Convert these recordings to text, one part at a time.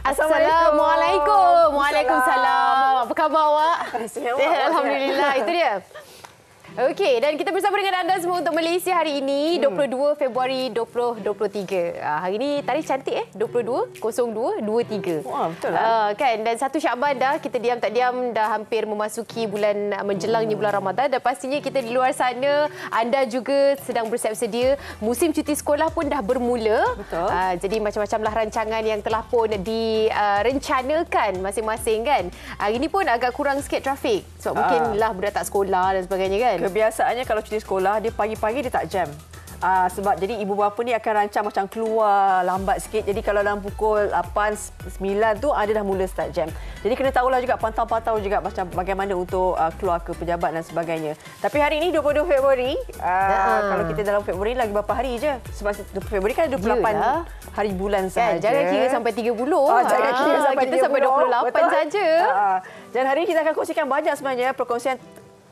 Assalamualaikum. Waalaikumsalam. Apa khabar awak? Sihat, alhamdulillah. Itu dia. Okey, dan kita bersama dengan anda semua untuk Malaysia hari ini 22 Februari 2023. Hari ini tarikh cantik 22/02/23. Wah, betul lah. Kan, dan 1 Syakban dah, kita diam tak diam dah hampir memasuki bulan menjelangnya bulan Ramadan, dan pastinya kita di luar sana, anda juga sedang bersiap sedia. Musim cuti sekolah pun dah bermula. Betul. Jadi macam-macamlah rancangan yang telah pun direncanakan masing-masing kan. Hari ini pun agak kurang sikit trafik sebab mungkinlah budak tak sekolah dan sebagainya kan. Kebiasaannya kalau cuti sekolah, dia pagi-pagi dia tak jam. Sebab jadi ibu bapa ni akan rancang macam keluar lambat sikit. Jadi kalau dalam pukul 8, 9 tu dia dah mula start jam. Jadi kena tahulah juga, pantau-pantau juga macam bagaimana untuk keluar ke pejabat dan sebagainya. Tapi hari ini 22 Februari, kalau kita dalam Februari lagi berapa hari je? Sebab Februari kan 28 hari bulan sahaja. Jangan kira sampai 30. Jangan kira sampai kita 30. Sampai 28 saja. Dan hari ini kita akan kongsikan banyak sebenarnya perkongsian,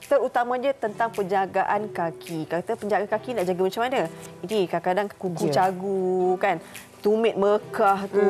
terutamanya tentang penjagaan kaki. Kata penjaga kaki nak jaga macam mana? Ini kadang-kadang kuku cagu kan. Tumit Mekah tu.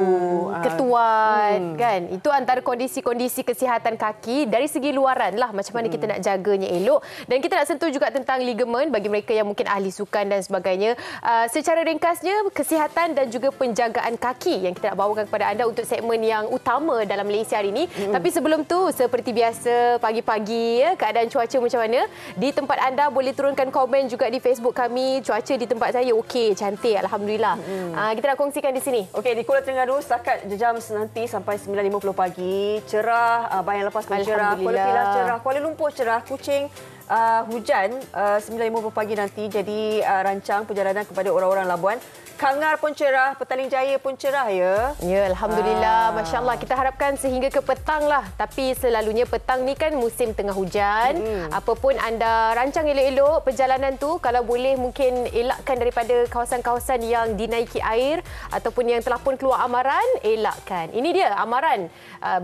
Ketuan kan. Itu antara kondisi-kondisi kesihatan kaki dari segi luaran lah. Macam mana kita nak jaganya elok. Dan kita nak sentuh juga tentang ligamen bagi mereka yang mungkin ahli sukan dan sebagainya. Secara ringkasnya, kesihatan dan juga penjagaan kaki yang kita nak bawakan kepada anda untuk segmen yang utama dalam Malaysia hari ini. Tapi sebelum tu, seperti biasa pagi-pagi keadaan cuaca macam mana? Di tempat anda boleh turunkan komen juga di Facebook kami. Cuaca di tempat saya okey, cantik, alhamdulillah. Kita nak kongsikan di sini. Okey, di Kuala Terengganu setakat jam nanti sampai 9.50 pagi, cerah, bayang lepas pun cerah, Kuala Pilah cerah, Kuala Lumpur cerah, Kuching hujan 9.50 pagi nanti. Jadi rancang perjalanan kepada orang-orang Labuan. Kangar pun cerah, Petaling Jaya pun cerah ya. Ya, alhamdulillah. Masya-Allah, kita harapkan sehingga ke petang lah. Tapi selalunya petang ni kan musim tengah hujan. Apapun anda rancang elok-elok perjalanan tu, kalau boleh mungkin elakkan daripada kawasan-kawasan yang dinaiki air ataupun yang telah pun keluar amaran, elakkan. Ini dia amaran.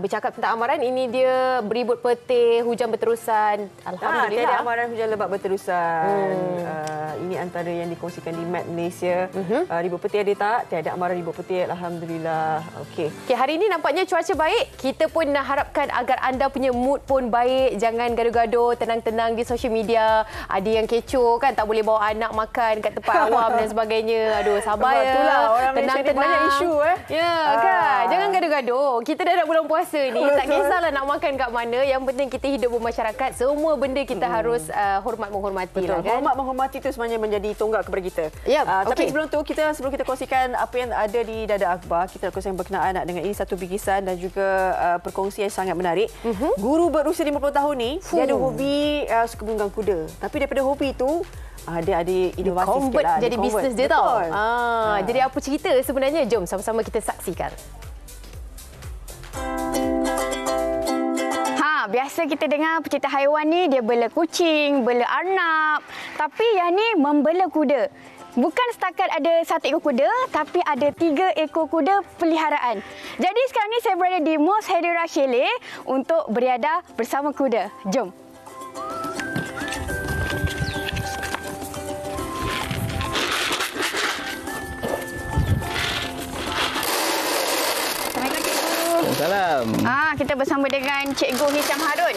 Bercakap tentang amaran, ini dia beribut petir, hujan berterusan. Alhamdulillah. Tiada amaran hujan lebat berterusan. Ini antara yang dikongsikan di Map Malaysia. Ribut petir ada tak? Tiada amaran ribut petir. Alhamdulillah. Okey. Hari ini nampaknya cuaca baik. Kita pun nak harapkan agar anda punya mood pun baik. Jangan gaduh-gaduh, tenang-tenang di social media. Ada yang kecoh kan, tak boleh bawa anak makan kat tempat awam dan sebagainya. Aduh, sabar ya. Itulah orang tenang, Malaysia banyak isu Ya kan. Jangan gaduh-gaduh. Kita dah nak bulan puasa ni. Betul. Tak kisahlah nak makan kat mana. Yang penting kita hidup bermasyarakat. Semua benda kita harus hormat menghormati lah kan. Hormat menghormati itu sebenarnya menjadi tonggak kepada kita. Tapi sebelum tu sebelum kita kongsikan apa yang ada di Dada Akhbar, kita nak kongsikan berkenaan dengan ini satu bikisan dan juga perkongsian yang sangat menarik. Guru berusia 50 tahun ni, dia ada hobi suka menunggang kuda. Tapi daripada hobi itu, dia ada inovasi sikit lah. Jadi bisnes dia tau. Jadi apa cerita sebenarnya? Jom sama-sama kita saksikan. Biasa kita dengar pecinta haiwan ni dia bela kucing, bela arnab. Tapi yang ni membela kuda. Bukan setakat ada 1 ekor kuda, tapi ada 3 ekor kuda peliharaan. Jadi sekarang ni saya berada di Mos Hedera Chalet untuk beriadah bersama kuda. Jom. Salam. Kita bersama dengan Cikgu Hisham Harun.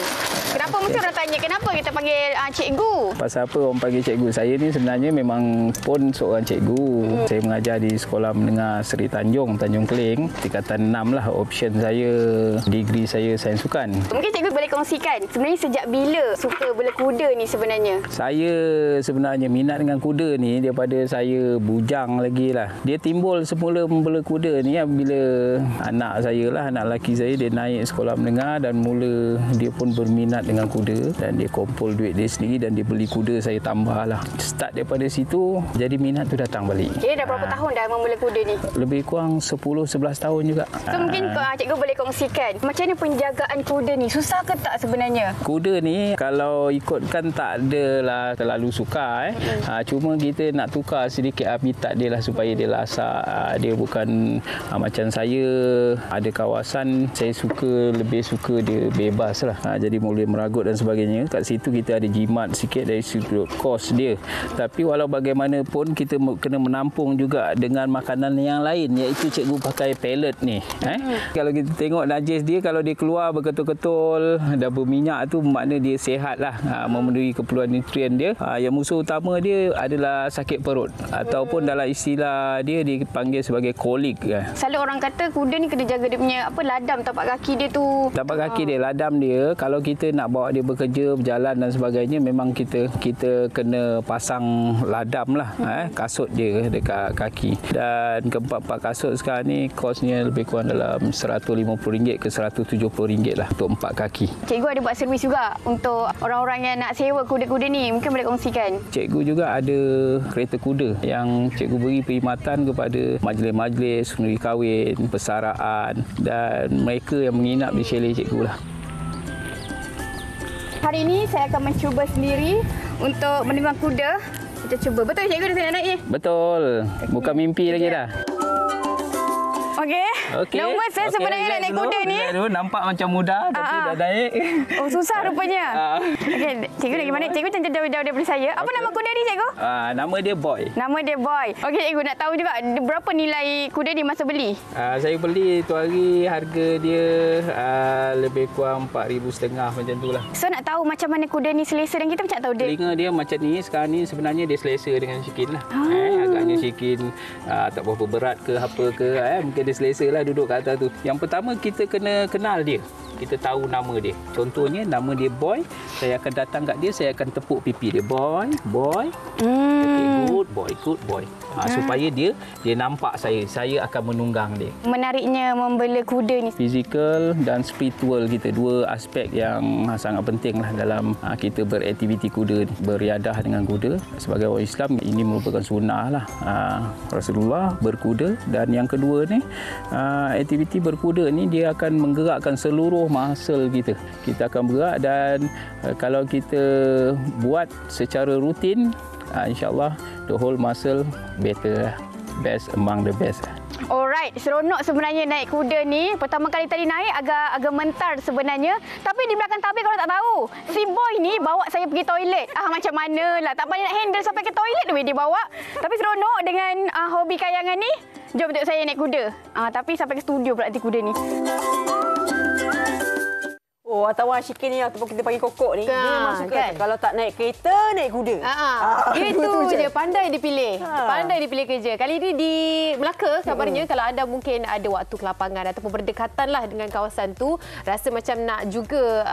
Kenapa mesti orang tanya kenapa kita panggil cikgu? Pasal apa orang panggil cikgu? Saya ni sebenarnya memang pun seorang cikgu. Saya mengajar di Sekolah Menengah Seri Tanjung Keling. Tingkatan 6 lah option saya. Degree saya Sains Sukan. Mungkin cikgu boleh kongsikan sebenarnya sejak bila suka bela kuda ni sebenarnya? Saya sebenarnya minat dengan kuda ni daripada saya bujang lagi lah. Dia timbul semula membela kuda ni bila anak saya lah, anak lelaki saya, dia naik sekolah menengah dan mula dia pun berminat dengan kuda dan dia kumpul duit dia sendiri dan dia beli kuda, saya tambah lah. Start daripada situ, jadi minat tu datang balik. Dah berapa tahun dah membela kuda ni? Lebih kurang 10-11 tahun juga. So mungkin cikgu boleh kongsikan macam mana penjagaan kuda ni? Susah ke tak sebenarnya? Kuda ni kalau ikutkan tak adalah terlalu sukar. Cuma kita nak tukar sedikit habitat dia lah supaya dia lasak. Dia bukan macam saya ada kawasan kawasan saya lebih suka dia bebas lah. Jadi boleh meragut dan sebagainya. Kat situ kita ada jimat sikit dari sudut kos dia. Tapi walau bagaimanapun kita kena menampung juga dengan makanan yang lain, iaitu cikgu pakai pellet ni. Kalau kita tengok najis dia, kalau dia keluar berketul-ketul dan berminyak tu, makna dia sihat lah, memenuhi keperluan nutrien dia. Yang musuh utama dia adalah sakit perut ataupun dalam istilah dia dipanggil sebagai kolik. Selalu orang kata kuda ni kena jaga dia punya ladam tapak kaki dia tu. Tapak kaki dia, ladam dia. Kalau kita nak bawa dia bekerja, berjalan dan sebagainya, memang kita kena pasang ladam lah, kasut dia dekat kaki. Dan keempat-empat kasut sekarang ni kosnya lebih kurang dalam RM150 ke RM170 lah untuk 4 kaki. Cikgu ada buat servis juga untuk orang-orang yang nak sewa kuda-kuda ni. Mungkin boleh kongsikan. Cikgu juga ada kereta kuda yang cikgu beri perkhidmatan kepada majlis-majlis, suri kahwin, persaraan dan mereka yang menginap di chalet cikgu lah. Hari ini saya akan mencuba sendiri untuk menunggang kuda. Kita cuba. Betul cikgu dah nak naik ni? Betul. Bukan mimpi lagi dah. Okey. Nombor saya sebenarnya nak naik kuda ni. Nampak macam mudah tapi dah naik. Oh, susah rupanya. Okey, cikgu nak gimana? Cikgu macam jauh-jauh daripada saya. Apa nama kuda ni, cikgu? Nama dia Boy. Nama dia Boy. Okey, cikgu nak tahu juga berapa nilai kuda ni masa beli? Saya beli tu hari harga dia lebih kurang RM4,500 macam tu lah. So nak tahu macam mana kuda ni selesa dan kita macam tahu dia. Telinga dia macam ni, sekarang ni sebenarnya dia selesa dengan Shikin lah. Agaknya Shikin tak berapa berat ke apa ke, mungkin dia selesa lah duduk kat atas tu. Yang pertama kita kena kenal dia. Kita tahu nama dia. Contohnya nama dia Boy. Saya akan datang kat dia, saya akan tepuk pipi dia. Boy. Okay, good boy. Supaya dia nampak saya akan menunggang dia. Menariknya membela kuda ni. Fizikal dan spiritual kita, dua aspek yang sangat penting lah dalam kita beraktiviti kuda, beriadah dengan kuda. Sebagai orang Islam, ini merupakan sunnah lah Rasulullah berkuda. Dan yang kedua ni, aktiviti berkuda ni dia akan menggerakkan seluruh muscle kita. Kita akan bergerak dan kalau kita buat secara rutin, insyaAllah the whole muscle better, best among the best. Alright, seronok sebenarnya naik kuda ni. Pertama kali tadi naik agak mentar sebenarnya. Tapi di belakang tabir kalau tak tahu, si Boy ni bawa saya pergi toilet. Macam mana lah, tak payah nak handle sampai ke toilet dia bawa. Tapi seronok dengan hobi kayangan ni. Jom tengok saya naik kuda. Tapi sampai ke studio pula nanti kuda ni. Oh, wartawan Shikin ni ataupun kita panggil kokok ni, dia memang suka kan? Kalau tak naik kereta, naik kuda. Itu je, pandai dipilih. Pandai dipilih kerja. Kali ini di Melaka, kabarnya kalau anda mungkin ada waktu ke lapangan ataupun berdekatan lah dengan kawasan tu, rasa macam nak juga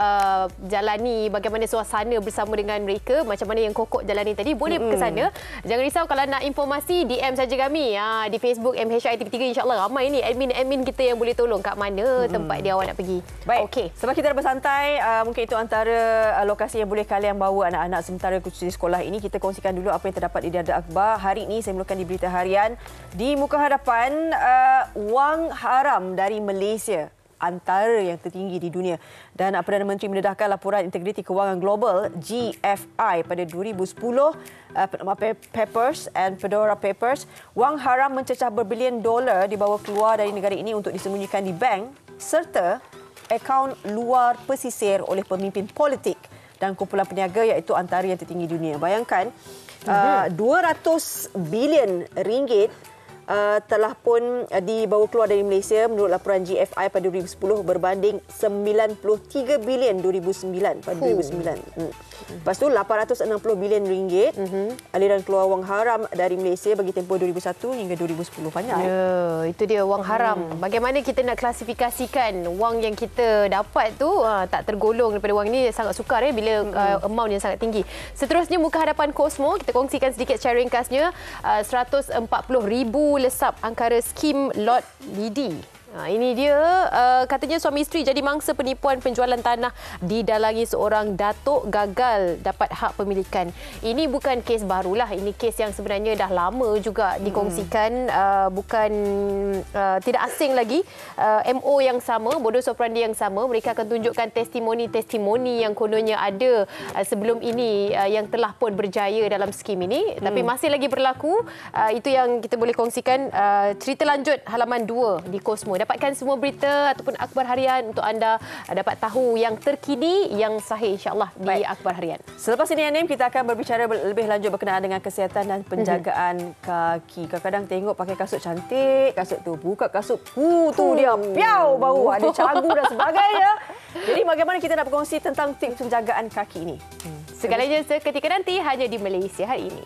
jalani bagaimana suasana bersama dengan mereka, macam mana yang kokok jalani tadi, boleh ke sana. Jangan risau kalau nak informasi, DM saja kami di Facebook MHITV3. InsyaAllah ramai ni admin-admin kita yang boleh tolong kat mana tempat dia awak nak pergi. Baik, okay. Sebab kita dah santai, mungkin itu antara lokasi yang boleh kalian bawa anak-anak sementara cuti sekolah ini. Kita kongsikan dulu apa yang terdapat di Dada Akhbar. Hari ini saya mulakan di berita harian. Di muka hadapan, wang haram dari Malaysia antara yang tertinggi di dunia. Dan Perdana Menteri mendedahkan laporan Integriti Kewangan Global GFI pada 2010, Panama Papers and Fedora Papers. Wang haram mencecah berbilion dolar dibawa keluar dari negara ini untuk disembunyikan di bank serta akaun luar pesisir oleh pemimpin politik dan kumpulan peniaga, iaitu antara yang tertinggi dunia. Bayangkan 200 bilion ringgit telah pun dibawa keluar dari Malaysia menurut laporan GFI pada 2010 berbanding 93 bilion 2009 pada 2009. Lepas tu 860 bilion ringgit aliran keluar wang haram dari Malaysia bagi tempoh 2001 hingga 2010. Banyak. Ya, itu dia wang haram. Bagaimana kita nak klasifikasikan wang yang kita dapat tu tak tergolong daripada wang ni, sangat sukar bila amount yang sangat tinggi. Seterusnya muka hadapan Cosmo, kita kongsikan sedikit secara ringkasnya 140,000 lesap angkara skim lot lidi. Ini dia, katanya suami isteri jadi mangsa penipuan penjualan tanah didalangi seorang datuk gagal dapat hak pemilikan. Ini bukan kes barulah, ini kes yang sebenarnya dah lama juga dikongsikan, bukan tidak asing lagi. MO yang sama, modus operandi yang sama, mereka akan tunjukkan testimoni-testimoni yang kononnya ada sebelum ini yang telah pun berjaya dalam skim ini, tapi masih lagi berlaku. Itu yang kita boleh kongsikan. Cerita lanjut halaman 2 di Cosmo. dapatkan semua berita ataupun akhbar harian untuk anda dapat tahu yang terkini, yang sahih insya-Allah di akhbar harian. Selepas ini Anim, kita akan berbicara lebih lanjut berkenaan dengan kesihatan dan penjagaan kaki. Kadang-kadang tengok pakai kasut cantik, kasut tu buka kasut, tu dia piau bau, ada cagu dan sebagainya. Jadi bagaimana kita nak berkongsi tentang tips penjagaan kaki ini? Segalanya seketika nanti hanya di Malaysia hari ini.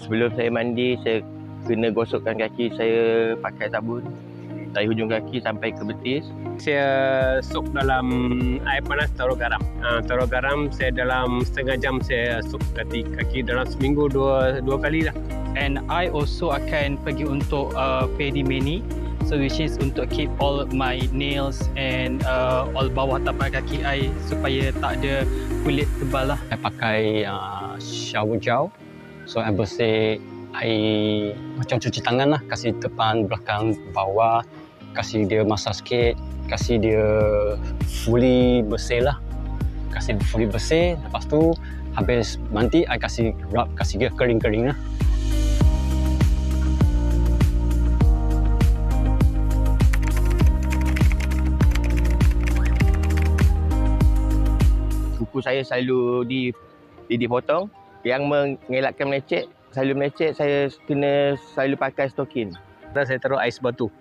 Sebelum saya mandi, saya kena gosokkan kaki saya pakai sabun dari hujung kaki sampai ke betis. Saya sok dalam air panas, taruh garam. Taruh garam, saya dalam setengah jam saya sok kaki dalam seminggu dua kali lah. And I also akan pergi untuk pedi-mani. So which is untuk keep all my nails and all bawah tapak kaki I supaya tak ada kulit tebal lah. Saya pakai shower gel. So I bersih air macam cuci tangan lah. Kasih depan, belakang, bawah. Kasih dia masak sikit. Kasih dia fully bersih lah. Kasih fully bersih. Lepas tu habis mandi, I kasih rub, kasih dia kering-kering lah. Kuku saya selalu dipotong. Yang mengelakkan melecet, selalu melecet, saya kena selalu pakai stokin. Dan saya taruh ais batu.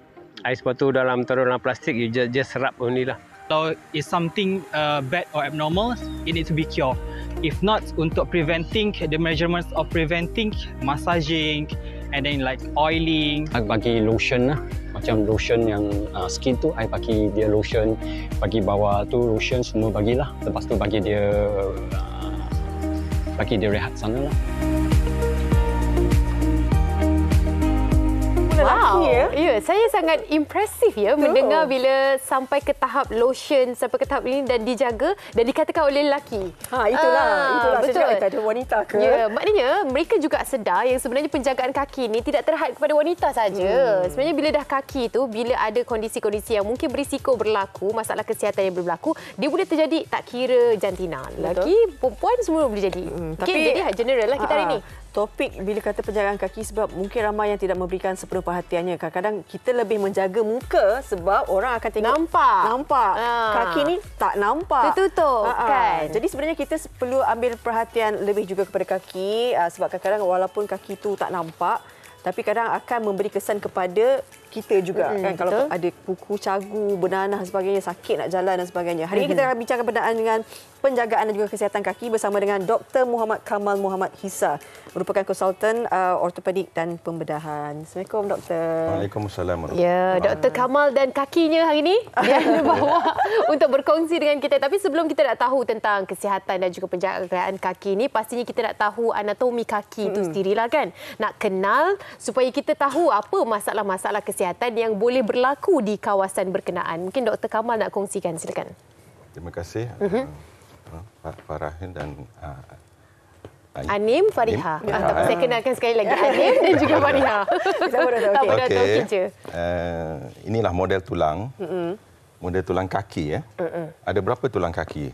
Ais batu taruh dalam plastik, you just rub only lah. Kalau is something bad or abnormal, it needs to be cured. If not, untuk preventing the measurements of preventing massaging and then like oiling. I bagi lotion lah. Macam lotion yang skin tu, I bagi dia lotion. Bagi bawah tu lotion, semua bagilah. Lepas tu bagi dia rehat sana lah. Wow, ya, saya sangat impresif ya mendengar bila sampai ke tahap lotion, sampai ke tahap ini dan dijaga dan dikatakan oleh lelaki. Itulah. Betul. Saya cakap, ada wanita ke? Ya, maknanya mereka juga sedar yang sebenarnya penjagaan kaki ini tidak terhad kepada wanita saja. Sebenarnya bila dah kaki tu, bila ada kondisi-kondisi yang mungkin berisiko berlaku, masalah kesihatan yang berlaku, dia boleh terjadi tak kira jantina. Lelaki, perempuan semua boleh jadi. Tapi jadi general lah kita hari ini. Topik bila kata penjagaan kaki sebab mungkin ramai yang tidak memberikan sepenuh perhatiannya. Kadang-kadang kita lebih menjaga muka sebab orang akan tengok nampak. Kaki ni tak nampak. Tertutup kan. Jadi sebenarnya kita perlu ambil perhatian lebih juga kepada kaki sebab kadang-kadang walaupun kaki tu tak nampak tapi kadang akan memberi kesan kepada kita juga kan kalau ada kuku, cagu, bernanah dan sebagainya, sakit nak jalan dan sebagainya. Hari ini kita akan bincangkan berkenaan dengan penjagaan dan juga kesihatan kaki bersama dengan Dr. Muhammad Kamal Muhammad Hisa, merupakan konsultan ortopedik dan pembedahan. Assalamualaikum doktor. Waalaikumsalam. Ya, Dr. Kamal dan kakinya hari ini dia bawa untuk berkongsi dengan kita. Tapi sebelum kita nak tahu tentang kesihatan dan juga penjagaan kaki ini, pastinya kita nak tahu anatomi kaki itu sendirilah kan. Nak kenal supaya kita tahu apa masalah-masalah kesihatan yang boleh berlaku di kawasan berkenaan. Mungkin Dr. Kamal nak kongsikan, silakan. Terima kasih Pak Farahin dan Anim Fariha. Saya kenalkan sekali lagi Anim dan juga Fariha. Okey. Inilah model tulang. Model tulang kaki ya. Ada berapa tulang kaki?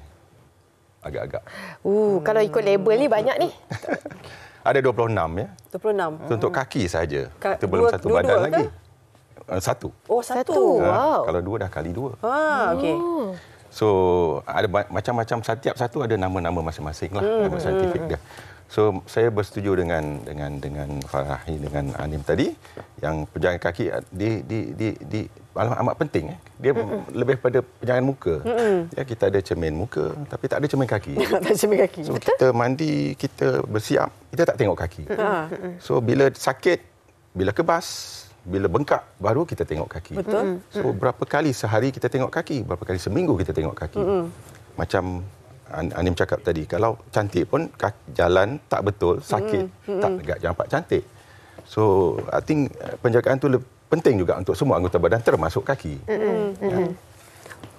Agak-agak. Kalau ikut label ni banyak ni. Ada 26 ya. 26. Untuk kaki saja. Kita belum satu badan lagi. Satu. Oh, satu. Wow. Kalau dua dah kali dua. Okey. So ada macam-macam, setiap satu ada nama-nama masing-masing lah, nama saintifik dia. So saya bersetuju dengan Farahi dengan Anim tadi yang penjagaan kaki amat penting. Dia lebih pada penjagaan muka. Ya, kita ada cermin muka tapi tak ada cermin kaki. Tak cermin kaki. So kita mandi, kita bersiap, kita tak tengok kaki. So bila sakit, bila kebas, bila bengkak, baru kita tengok kaki. Betul. So berapa kali sehari kita tengok kaki, berapa kali seminggu kita tengok kaki. Macam Anim cakap tadi, kalau cantik pun jalan tak betul, sakit, tak tegak, nampak cantik. So I think penjagaan tu penting juga untuk semua anggota badan termasuk kaki.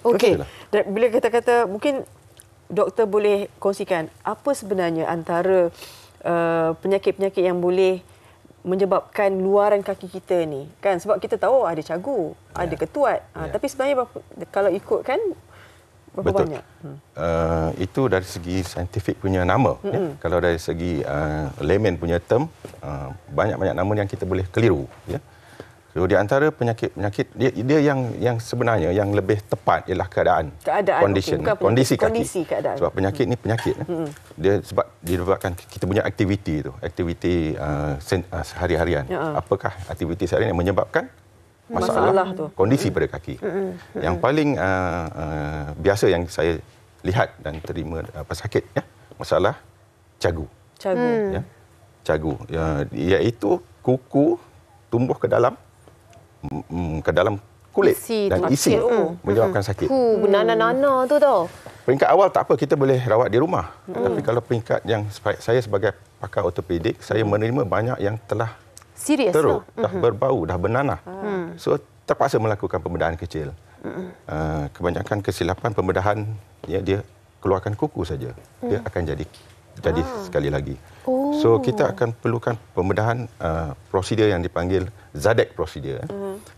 Okey. Bila kita kata mungkin doktor boleh kongsikan apa sebenarnya antara penyakit-penyakit yang boleh menyebabkan luaran kaki kita ni, kan? Sebab kita tahu ada cagu, ada ketuat. Tapi sebenarnya kalau ikutkan berapa banyak? Itu dari segi saintifik punya nama. Ya. Kalau dari segi layman punya term, banyak-banyak nama yang kita boleh keliru. Ya. So, di antara penyakit-penyakit dia yang sebenarnya yang lebih tepat ialah keadaan condition, kondisi kaki. Keadaan. Sebab penyakit ni penyakit. Dia sebab disebabkan kita punya aktiviti tu, aktiviti sehari-harian. Apakah aktiviti seharian yang menyebabkan masalah tu, kondisi pada kaki. Yang paling biasa yang saya lihat dan terima pesakit, ya, masalah cagu. Ya, cagu, iaitu kuku tumbuh ke dalam kulit dan isi menyebabkan sakit. Nana-nana tu tau. Peringkat awal tak apa, kita boleh rawat di rumah. Tapi kalau peringkat yang saya sebagai pakar ortopedik, saya menerima banyak yang telah serius teruk, dah berbau, dah bernanah. So terpaksa melakukan pembedahan kecil. Kebanyakan kesilapan pembedahan, ya, dia keluarkan kuku saja. Dia akan jadi sekali lagi. So kita akan perlukan pembedahan prosedur yang dipanggil Zadek prosedur.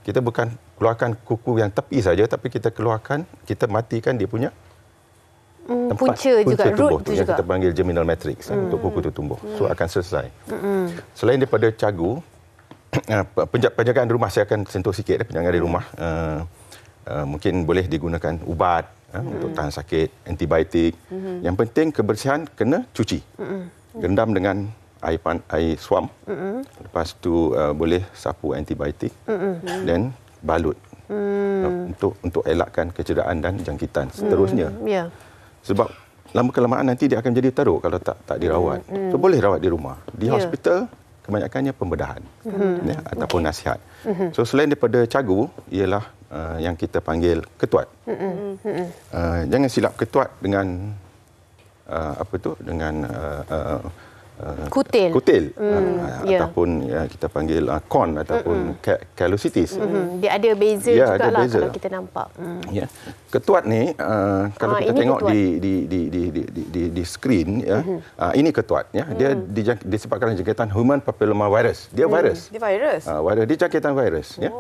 Kita bukan keluarkan kuku yang tepi saja, tapi kita matikan dia punya tempat punca juga, tumbuh root tu, tu yang juga. kita panggil germinal matrix untuk kuku itu tumbuh. So akan selesai. Selain daripada cagu, penjagaan di rumah saya akan sentuh sikit. Penjagaan di rumah mungkin boleh digunakan ubat untuk tahan sakit, antibiotik. Yang penting kebersihan kena cuci. Rendam dengan air swam. Lepas tu boleh sapu antibiotik dan balut untuk elakkan kecederaan dan jangkitan seterusnya. Sebab lama kelamaan nanti dia akan jadi teruk kalau tak dirawat. So boleh rawat di rumah. Di hospital kebanyakannya pembedahan ataupun nasihat. So selain daripada cagu ialah yang kita panggil ketuat. Jangan silap ketuat dengan kutil ataupun kita panggil kon ataupun calocitis. Dia ada beza jugalah kalau kita nampak. Ya. Ketuat ni kalau kita tengok di skrin, ya, ini ketuat, ya. Dia disebabkan jangkitan human papilloma virus. Dia virus. Dia virus. Dia jangkitan virus, ya.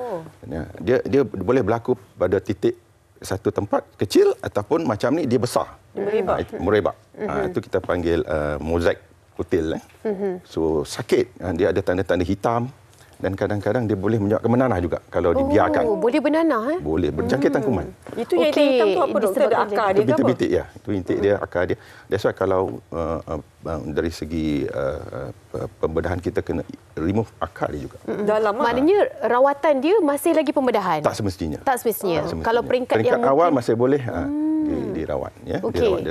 Dia boleh berlaku pada titik satu tempat kecil ataupun macam ni dia besar. Merebak. Itu kita panggil mozaik kutil. So sakit, dia ada tanda-tanda hitam dan kadang-kadang dia boleh menyebabkan menanah juga kalau dibiarkan. Boleh bernanah? Boleh, berjangkitan kuman. Itu yang hitam tu apa, doktor? Ada akar dia ke apa? Bintik-bintik, ya. Itu bintik dia, akar dia. That's why kalau dari segi pembedahan kita kena remove akar dia juga. Dalam maknanya rawatan dia masih lagi pembedahan? Tak semestinya. Tak semestinya. Kalau peringkat yang awal mungkin... masih boleh dirawat, ya. Dirawat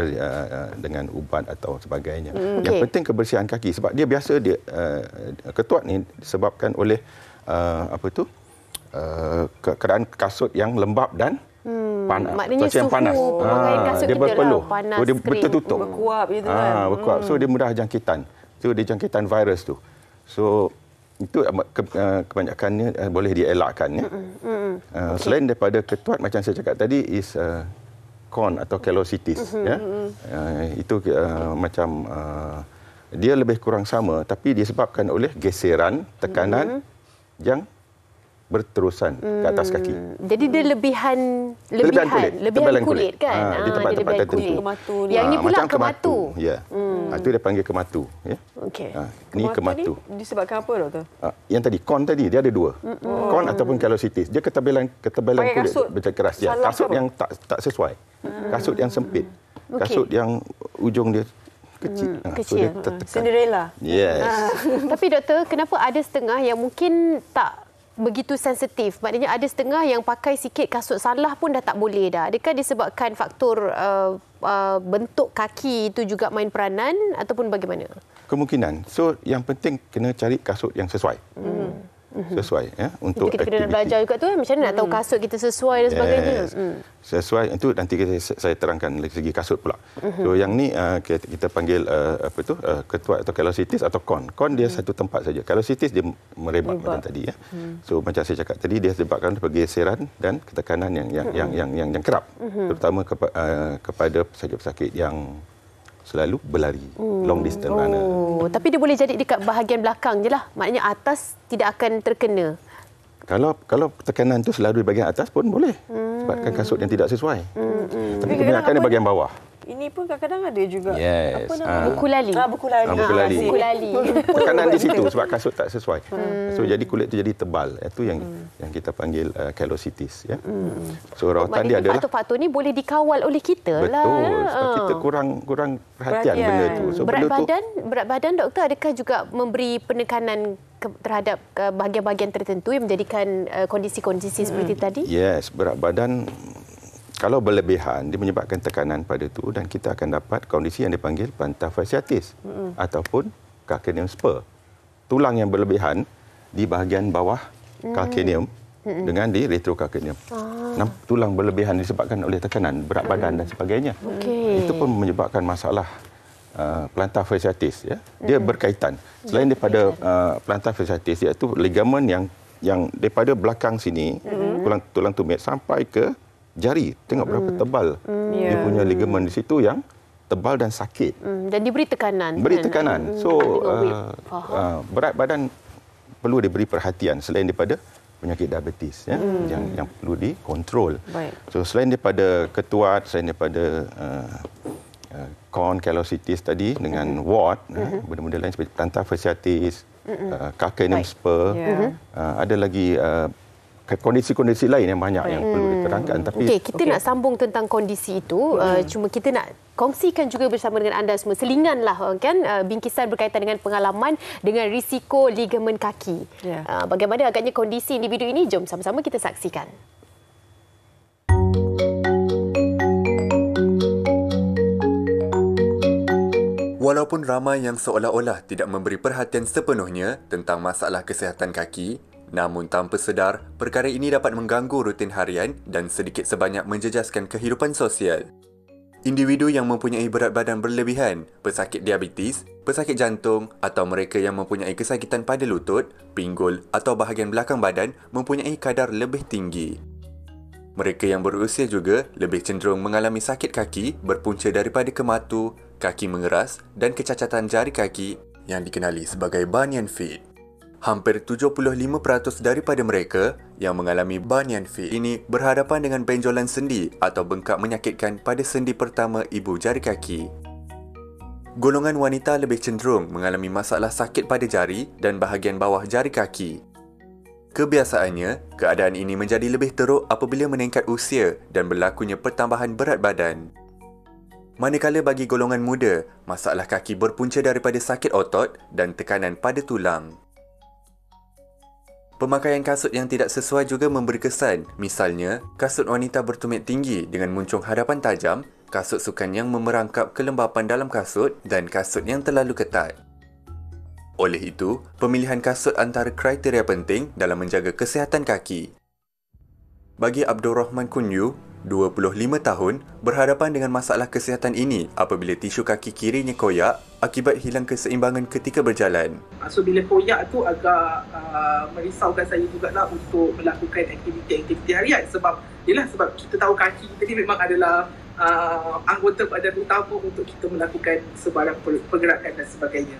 dengan ubat atau sebagainya. Yang penting kebersihan kaki sebab dia biasa ketuat ni disebabkan oleh keadaan kasut yang lembab dan panas. Maknanya suhu pakaian kasut dia kita berpeluh. lah, panas, dia kering. tertutup. Berkuap gitu kan. Berkuap. So dia mudah jangkitan. So dia jangkitan virus tu. So itu kebanyakannya boleh dielakkan, ya. Selain daripada ketuat macam saya cakap tadi is kon atau calocitis, ya. Itu macam dia lebih kurang sama tapi disebabkan oleh geseran tekanan yang berterusan ke atas kaki. Jadi dia lebihan kulit kan? Di tempat-tempat tertentu. Yang ni pula macam kematu. Ya. Itu dia panggil kematu, ya. Okey. Ini kematu. Ni disebabkan apa, doktor? Yang tadi kon tadi dia ada dua. Kon ataupun calocitis. Dia ketebalan kulit macam keras, ya. Kasut yang tak sesuai. Kasut yang sempit. Kasut yang ujung dia kecil. Kecil. Cinderella. Yes. Tapi doktor, kenapa ada setengah yang mungkin tak begitu sensitif? Maknanya ada setengah yang pakai sikit kasut salah pun dah tak boleh dah. Adakah disebabkan faktor bentuk kaki itu juga main peranan ataupun bagaimana? Kemungkinan. So yang penting kena cari kasut yang sesuai. Sesuai, ya, untuk kita kena belajar juga tu kan, macam mana nak tahu kasut kita sesuai dan sebagainya. Sesuai itu nanti saya terangkan dari segi kasut pula. So yang ni kita panggil ketuat atau calocitis atau kon. Kon dia satu tempat saja. Calocitis dia merebak macam tadi, ya. So macam saya cakap tadi dia sebabkan pergeseran dan ketekanan yang kerap, terutama kepada pesakit-pesakit yang selalu berlari, long distance runner. Tapi dia boleh jadi dekat bahagian belakang je lah. Maknanya atas tidak akan terkena. Kalau tekanan tu selalu di bahagian atas pun boleh. Sebabkan kasut yang tidak sesuai. Tapi kebanyakan di bahagian bawah. Ini pun kadang-kadang ada juga. Yes. Apa nama? Buku lali. Buku lali. Buku lali. Buku lali. Tekanan di situ sebab kasut tak sesuai. So jadi kulit tu jadi tebal. Itu yang kita panggil callositis, ya. So rawatan dia adalah faktor-faktor ni boleh dikawal oleh kita lah. Betul. Sebab kita kurang perhatian benda tu. So berat badan doktor adakah juga memberi penekanan terhadap bahagian-bahagian tertentu yang menjadikan kondisi-kondisi seperti tadi? Yes, berat badan kalau berlebihan dia menyebabkan tekanan pada tu dan kita akan dapat kondisi yang dipanggil plantar fasciitis ataupun calcaneum spur. Tulang yang berlebihan di bahagian bawah calcaneum dengan di retrocalcaneum. Tulang berlebihan disebabkan oleh tekanan, berat badan dan sebagainya. Itu pun menyebabkan masalah plantar fasciitis, ya. Dia berkaitan. Selain daripada plantar fasciitis, iaitu ligamen yang daripada belakang sini, tulang tumit sampai ke jari. Tengok berapa tebal dia punya ligamen di situ yang tebal dan sakit. Dan diberi tekanan. Beri tekanan. So berat badan perlu diberi perhatian selain daripada penyakit diabetes, ya, yang perlu dikontrol. So selain daripada ketuat, selain daripada corn callositis tadi dengan wart, benda-benda lain seperti plantar fasciitis, calcaneum spur, ada lagi kondisi-kondisi lain yang banyak yang perlu diterangkan. Tapi kita nak sambung tentang kondisi itu, cuma kita nak kongsikan juga bersama dengan anda semua selinganlah kan bingkisan berkaitan dengan pengalaman dengan risiko ligamen kaki. Bagaimana agaknya kondisi individu ini? Jom sama-sama kita saksikan. Walaupun ramai yang seolah-olah tidak memberi perhatian sepenuhnya tentang masalah kesihatan kaki, namun tanpa sedar, perkara ini dapat mengganggu rutin harian dan sedikit sebanyak menjejaskan kehidupan sosial. Individu yang mempunyai berat badan berlebihan, pesakit diabetes, pesakit jantung atau mereka yang mempunyai kesakitan pada lutut, pinggul atau bahagian belakang badan mempunyai kadar lebih tinggi. Mereka yang berusia juga lebih cenderung mengalami sakit kaki berpunca daripada kematu, kaki mengeras dan kecacatan jari kaki yang dikenali sebagai banyan feet. Hampir 75% daripada mereka yang mengalami banyan feet ini berhadapan dengan benjolan sendi atau bengkak menyakitkan pada sendi pertama ibu jari kaki. Golongan wanita lebih cenderung mengalami masalah sakit pada jari dan bahagian bawah jari kaki. Kebiasaannya, keadaan ini menjadi lebih teruk apabila meningkat usia dan berlakunya pertambahan berat badan. Manakala bagi golongan muda, masalah kaki berpunca daripada sakit otot dan tekanan pada tulang. Pemakaian kasut yang tidak sesuai juga memberi kesan. Misalnya, kasut wanita bertumit tinggi dengan muncung hadapan tajam, kasut sukan yang memerangkap kelembapan dalam kasut dan kasut yang terlalu ketat. Oleh itu, pemilihan kasut antara kriteria penting dalam menjaga kesihatan kaki. Bagi Abdul Rahman Kunyu, 25 tahun, berhadapan dengan masalah kesihatan ini apabila tisu kaki kirinya koyak akibat hilang keseimbangan ketika berjalan. So bila koyak tu agak merisaukan saya jugalah untuk melakukan aktiviti harian sebab kita tahu kaki kita ni memang adalah anggota badan utama untuk kita melakukan sebarang pergerakan dan sebagainya.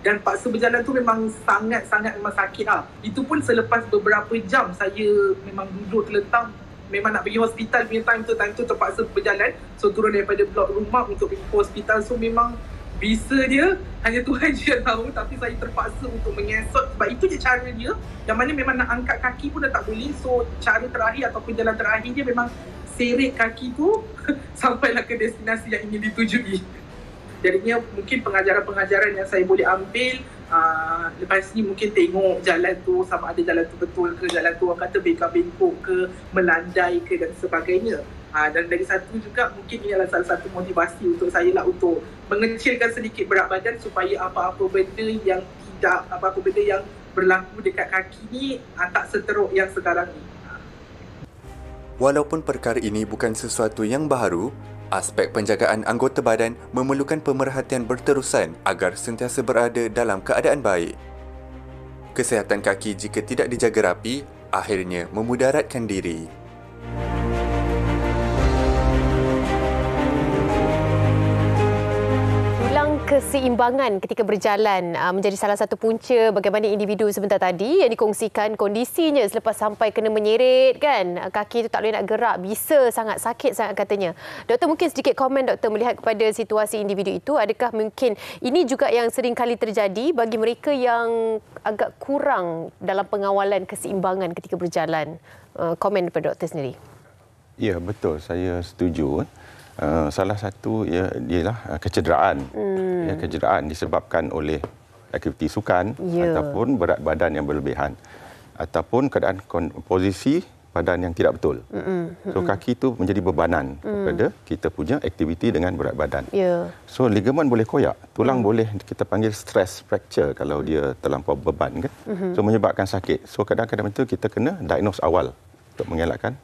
Dan paksa berjalan tu memang sangat-sangat memang sakit lah. Itu pun selepas beberapa jam saya memang duduk terlentang. Memang nak pergi hospital punya time tu terpaksa berjalan. So turun daripada blok rumah untuk pergi ke hospital. So memang bisa dia, hanya Tuhan je yang tahu. Tapi saya terpaksa untuk mengesot sebab itu je cara dia. Yang mana memang nak angkat kaki pun dah tak boleh. So cara terakhir ataupun jalan terakhir dia memang seret kaki tu sampailah ke destinasi yang ingin ditujui. Jadinya mungkin pengajaran-pengajaran yang saya boleh ambil lepas ni mungkin tengok jalan tu sama ada jalan tu betul ke, jalan tu orang kata bengkak-bengkok ke, melandai ke dan sebagainya. Dan lagi satu juga mungkin ini adalah salah satu motivasi untuk saya lah untuk mengecilkan sedikit berat badan supaya apa-apa benda yang berlaku dekat kaki ni tak seteruk yang sekarang ni. Walaupun perkara ini bukan sesuatu yang baharu, aspek penjagaan anggota badan memerlukan pemerhatian berterusan agar sentiasa berada dalam keadaan baik. Kesihatan kaki jika tidak dijaga rapi, akhirnya memudaratkan diri. keseimbangan ketika berjalan menjadi salah satu punca bagaimana individu sebentar tadi yang dikongsikan kondisinya selepas sampai kena menyeret kan, kaki itu tak boleh nak gerak, bisa sangat sakit sangat katanya. Doktor, mungkin sedikit komen doktor melihat kepada situasi individu itu, adakah mungkin ini juga yang sering kali terjadi bagi mereka yang agak kurang dalam pengawalan keseimbangan ketika berjalan? Komen daripada doktor sendiri. Ya, betul, saya setuju. Salah satu ialah kecederaan. Kecederaan disebabkan oleh aktiviti sukan ataupun berat badan yang berlebihan ataupun keadaan posisi badan yang tidak betul. So kaki itu menjadi bebanan kepada kita punya aktiviti dengan berat badan. So ligamen boleh koyak, tulang boleh kita panggil stress fracture kalau dia terlampau beban kan. So menyebabkan sakit. So kadang-kadang itu kita kena diagnose awal untuk mengelakkan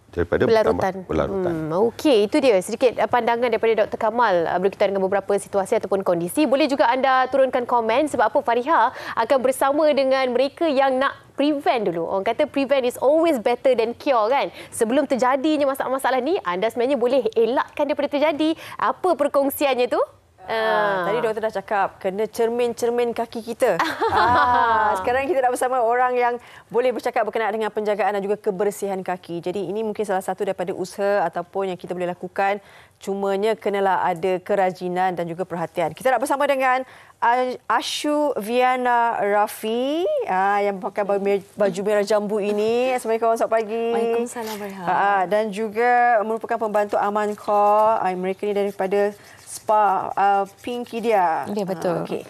daripada berlarutan. Okey, itu dia sedikit pandangan daripada Dr. Kamal berkaitan dengan beberapa situasi ataupun kondisi. Boleh juga anda turunkan komen sebab apa Fariha akan bersama dengan mereka yang nak prevent dulu. Orang kata prevent is always better than cure kan. Sebelum terjadinya masalah-masalah ni, anda sebenarnya boleh elakkan daripada terjadi. Apa perkongsiannya tu? Tadi doktor dah cakap kena cermin-cermin kaki kita. Sekarang kita dah bersama orang yang boleh bercakap berkenaan dengan penjagaan dan juga kebersihan kaki. Jadi ini mungkin salah satu daripada usaha ataupun yang kita boleh lakukan. Cumanya kenalah ada kerajinan dan juga perhatian. Kita nak bersama dengan Ashu Viana Rafi yang pakai baju merah jambu ini. Assalamualaikum, selamat pagi. Waalaikumsalam. Dan juga merupakan pembantu Aman Core. Mereka ni daripada Spa Pinky dia. Ya, betul. Okey.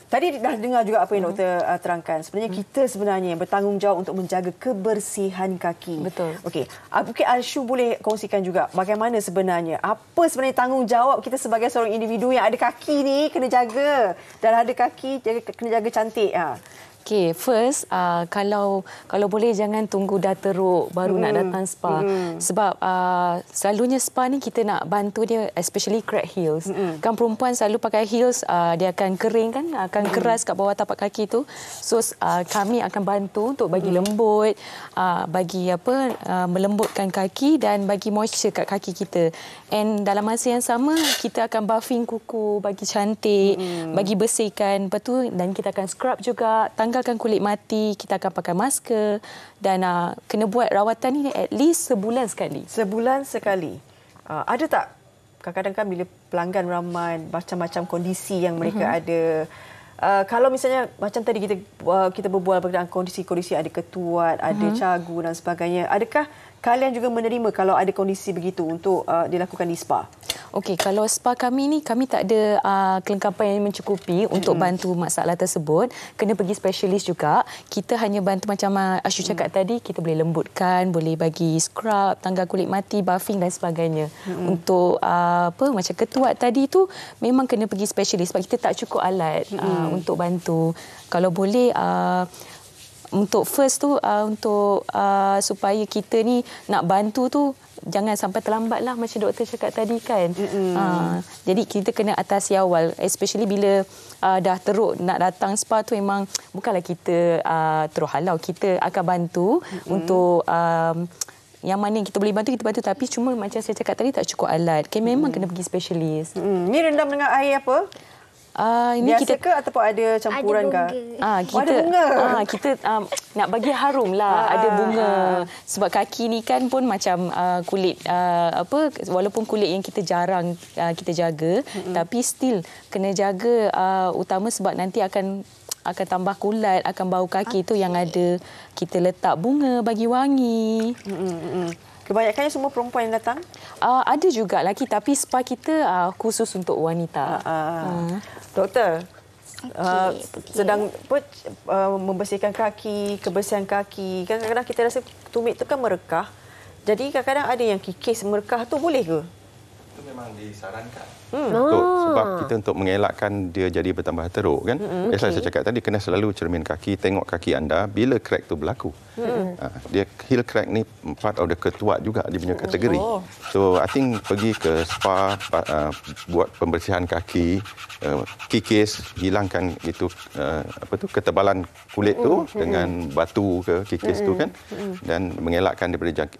Tadi dah dengar juga apa yang doktor terangkan. Sebenarnya kita sebenarnya bertanggungjawab untuk menjaga kebersihan kaki. Betul. Okey. Mungkin Ashu boleh kongsikan juga bagaimana sebenarnya, apa sebenarnya tanggungjawab kita sebagai seorang individu yang ada kaki ni kena jaga. Dan ada kaki kena jaga cantik. Okay, first kalau boleh jangan tunggu dah teruk baru nak datang spa. Sebab selalunya spa ni kita nak bantu dia, especially crack heels. Kan perempuan selalu pakai heels, dia akan kering kan, akan keras kat bawah tapak kaki tu. So kami akan bantu untuk bagi lembut, bagi melembutkan kaki dan bagi moisture kat kaki kita. And dalam masa yang sama kita akan buffing kuku bagi cantik, bagi bersihkan, lepas tu dan kita akan scrub juga, tanggalkan kulit mati, kita akan pakai masker dan kena buat rawatan ni at least sebulan sekali. Sebulan sekali. Ada tak kadang-kadang kan bila pelanggan ramai, macam-macam kondisi yang mereka ada. Kalau misalnya macam tadi kita berbual berkenaan kondisi-kondisi ada ketuat, ada cagu dan sebagainya. Adakah kalian juga menerima kalau ada kondisi begitu untuk dilakukan di spa? Okey, kalau spa kami ni, kami tak ada kelengkapan yang mencukupi untuk bantu masalah tersebut. Kena pergi spesialis juga. Kita hanya bantu macam Ashu cakap tadi, kita boleh lembutkan, boleh bagi scrub, tanggal kulit mati, buffing dan sebagainya. Untuk macam ketuat tadi tu, memang kena pergi spesialis sebab kita tak cukup alat untuk bantu. Kalau boleh untuk first tu untuk supaya kita ni nak bantu tu jangan sampai terlambatlah macam doktor cakap tadi kan. Jadi kita kena atasi awal, especially bila dah teruk nak datang spa tu, memang bukanlah kita terus halau, kita akan bantu untuk yang mana yang kita boleh bantu, kita bantu, tapi cuma macam saya cakap tadi tak cukup alat. Memang kena pergi spesialis. Ni rendam dengan air apa? Ini biasa kita ke ataupun ada campuran ke? Ada bunga. Kita nak bagi harum lah, ada bunga. Sebab kaki ni kan pun macam kulit walaupun kulit yang kita jarang kita jaga, tapi still kena jaga utama sebab nanti akan tambah kulat, akan bau kaki tu yang ada kita letak bunga bagi wangi. Kebanyakannya semua perempuan yang datang? Ada juga lelaki, tapi spa kita khusus untuk wanita. Doktor, sedang membersihkan kaki, kebersihan kaki. Kadang-kadang kita rasa tumit tu kan merekah. Jadi kadang-kadang ada yang kikis merekah tu, boleh ke? Itu memang disarankan. Sebab kita untuk mengelakkan dia jadi bertambah teruk kan. Saya cakap tadi kena selalu cermin kaki, tengok kaki anda bila crack tu berlaku. Dia heel crack ni part of the ketuat juga dia punya kategori. So I think pergi ke spa, buat pembersihan kaki, kikis, hilangkan itu ketebalan kulit tu dengan batu ke kikis tu kan, dan mengelakkan daripada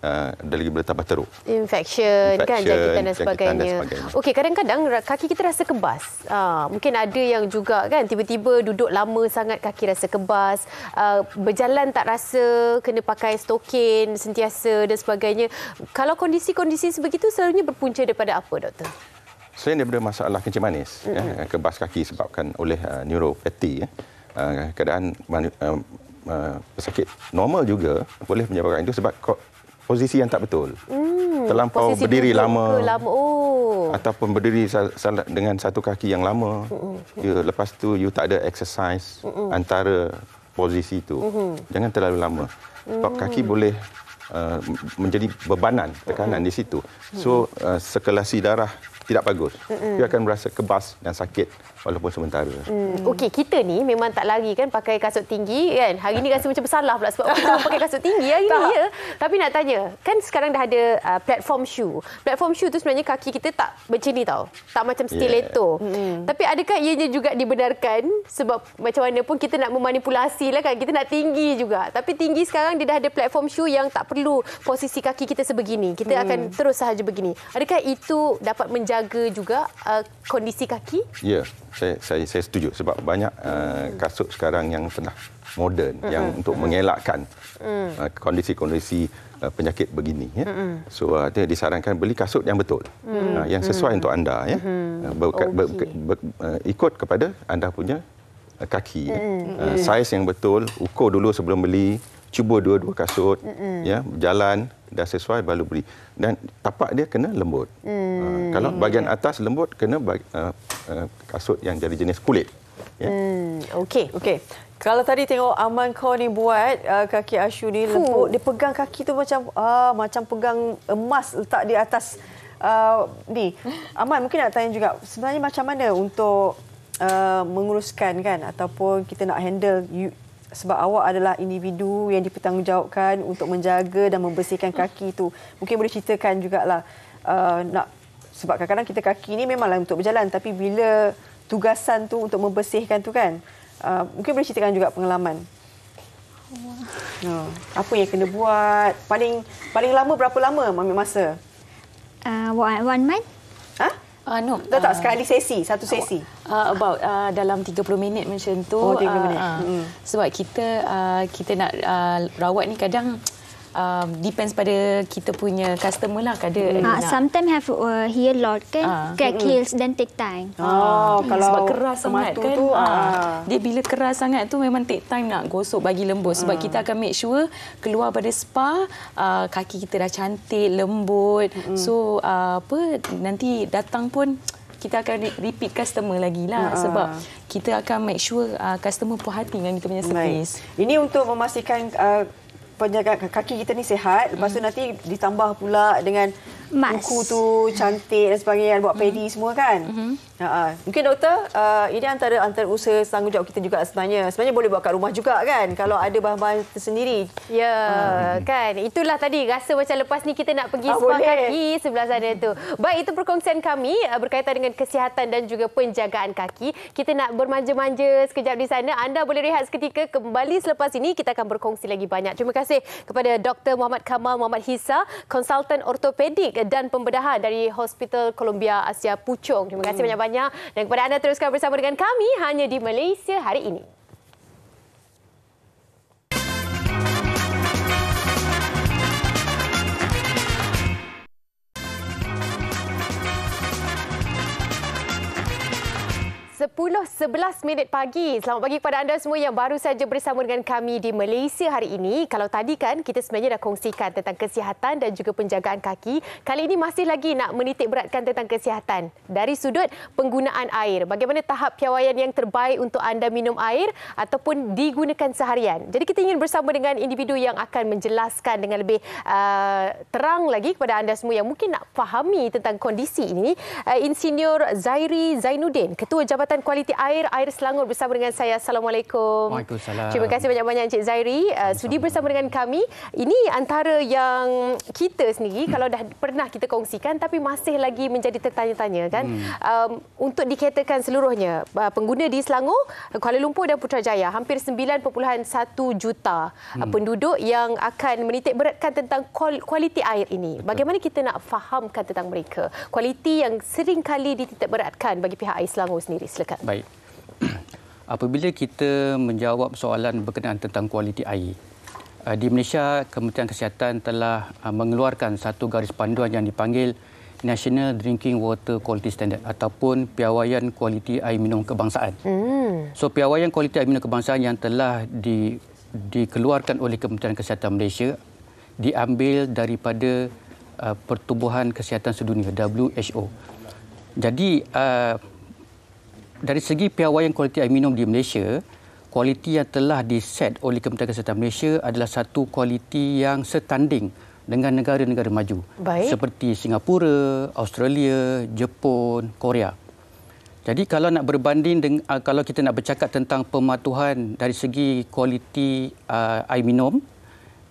lagi bertambah teruk. Infection kan, jangkitan dan sebagainya. sebagainya. Okey, kadang-kadang kaki kita rasa kebas. Mungkin ada yang juga kan tiba-tiba duduk lama sangat kaki rasa kebas, berjalan tak rasa, kena pakai stokin sentiasa dan sebagainya. Kalau kondisi-kondisi sebegitu selalunya berpunca daripada apa, doktor? Selain daripada masalah kencing manis, kebas kaki disebabkan oleh neuropathy, keadaan pesakit normal juga boleh menyebabkan itu sebab posisi yang tak betul. Terlampau berdiri lama. Ataupun berdiri dengan satu kaki yang lama. Lepas tu you tak ada exercise antara posisi itu. Jangan terlalu lama. Sebab kaki boleh menjadi bebanan, tekanan di situ. So sirkulasi darah tidak bagus. You akan merasa kebas dan sakit walaupun sementara. Okey, kita ni memang tak lari kan pakai kasut tinggi kan. Hari ni rasa macam bersalah pula sebab kita pakai kasut tinggi hari ni ya. Tapi nak tanya, kan sekarang dah ada platform shoe. Platform shoe tu sebenarnya kaki kita tak macam ni tau. Tak macam stiletto. Tapi adakah ianya juga dibenarkan sebab macam mana pun kita nak memanipulasi lah kan. Kita nak tinggi juga. Tapi tinggi sekarang dia dah ada platform shoe yang tak perlu posisi kaki kita sebegini. Kita akan terus sahaja begini. Adakah itu dapat menjaga juga kondisi kaki? Ya, saya setuju sebab banyak kasut sekarang yang tengah moden yang untuk mengelakkan kondisi-kondisi penyakit begini ya. So dia disarankan beli kasut yang betul. Yang sesuai untuk anda ya. Ikut kepada anda punya kaki saiz yang betul, ukur dulu sebelum beli, cuba dua-dua kasut ya, berjalan dah sesuai baru beli. Dan tapak dia kena lembut. Kalau bahagian atas lembut kena kasut yang dari jenis kulit. Ya. Okey. Kalau tadi tengok Aman kau ni buat kaki Ashu ni lembut, dia pegang kaki tu macam pegang emas letak di atas ni. Aman mungkin nak tanya juga sebenarnya macam mana untuk menguruskan kan ataupun kita nak handle sebab awak adalah individu yang dipertanggungjawabkan untuk menjaga dan membersihkan kaki itu. Mungkin boleh ceritakan jugalah sebab kadang-kadang kita kaki ni memanglah untuk berjalan tapi bila tugasan tu untuk membersihkan tu kan mungkin boleh ceritakan juga pengalaman. Apa yang kena buat? Paling lama berapa lama ambil masa? 1 month. No. Tak sekali sesi, satu sesi. About dalam 30 minit macam tu. 30 minit. Sebab kita nak rawat ni kadang depends pada kita punya customer lah. Sometimes have heal lot kan, crack heels then take time. Kalau sebab keras sangat kan. Dia bila keras sangat tu memang take time nak gosok bagi lembut. Sebab kita akan make sure keluar pada spa kaki kita dah cantik, lembut. So nanti datang pun kita akan repeat customer lagi lah sebab kita akan make sure customer puas hati dengan kita punya servis. Ini untuk memastikan penjagaan kaki kita ni sihat. Lepas tu nanti ditambah pula dengan kuku tu cantik dan sebagainya, buat pedi semua kan. Mungkin doktor, ini antara usaha tanggungjawab kita juga sebenarnya. Sebenarnya boleh buat kat rumah juga kan kalau ada bahan-bahan tersendiri. Ya, kan. Itulah tadi rasa macam lepas ni kita nak pergi spa kaki sebelah sana tu. Baik, itu perkongsian kami berkaitan dengan kesihatan dan juga penjagaan kaki. Kita nak bermanja-manja sekejap di sana. Anda boleh rehat seketika, kembali selepas ini kita akan berkongsi lagi banyak. Terima kasih kepada Dr. Muhammad Kamal Muhammad Hisa, konsultan ortopedik dan pembedahan dari Hospital Columbia Asia Puchong. Terima kasih banyak-banyak dan kepada anda teruskan bersama dengan kami hanya di Malaysia Hari Ini. Sepuluh 11 minit pagi. Selamat pagi kepada anda semua yang baru saja bersama dengan kami di Malaysia Hari Ini. Kalau tadi kan kita sebenarnya dah kongsikan tentang kesihatan dan juga penjagaan kaki. Kali ini masih lagi nak menitik beratkan tentang kesihatan dari sudut penggunaan air. Bagaimana tahap piawaian yang terbaik untuk anda minum air ataupun digunakan seharian. Jadi kita ingin bersama dengan individu yang akan menjelaskan dengan lebih terang lagi kepada anda semua yang mungkin nak fahami tentang kondisi ini. Insinyur Zairi Zainuddin, Ketua Jabatan Kualiti kualiti air Selangor bersama dengan saya. Assalamualaikum. Waalaikumsalam. Terima kasih banyak-banyak Encik Zairi sudi bersama dengan kami. Ini antara yang kita sendiri kalau dah pernah kita kongsikan tapi masih lagi menjadi tertanya-tanya kan. Untuk dikatakan seluruhnya pengguna di Selangor, Kuala Lumpur dan Putrajaya hampir 9.1 juta penduduk yang akan menitik beratkan tentang kualiti air ini. Bagaimana kita nak fahamkan tentang mereka? Kualiti yang sering kali dititik beratkan bagi pihak Air Selangor sendiri. Silakan. Baik. Apabila kita menjawab soalan berkenaan tentang kualiti air, di Malaysia Kementerian Kesihatan telah mengeluarkan satu garis panduan yang dipanggil National Drinking Water Quality Standard ataupun Piawaian Kualiti Air Minum Kebangsaan. So Piawaian Kualiti Air Minum Kebangsaan yang telah dikeluarkan oleh Kementerian Kesihatan Malaysia diambil daripada Pertubuhan Kesihatan Sedunia WHO. Jadi dari segi piawaian kualiti air minum di Malaysia, kualiti yang telah diset oleh Kementerian Kesihatan Malaysia adalah satu kualiti yang setanding dengan negara-negara maju. Baik. Seperti Singapura, Australia, Jepun, Korea. Jadi kalau nak berbanding kalau kita nak bercakap tentang pematuhan dari segi kualiti air minum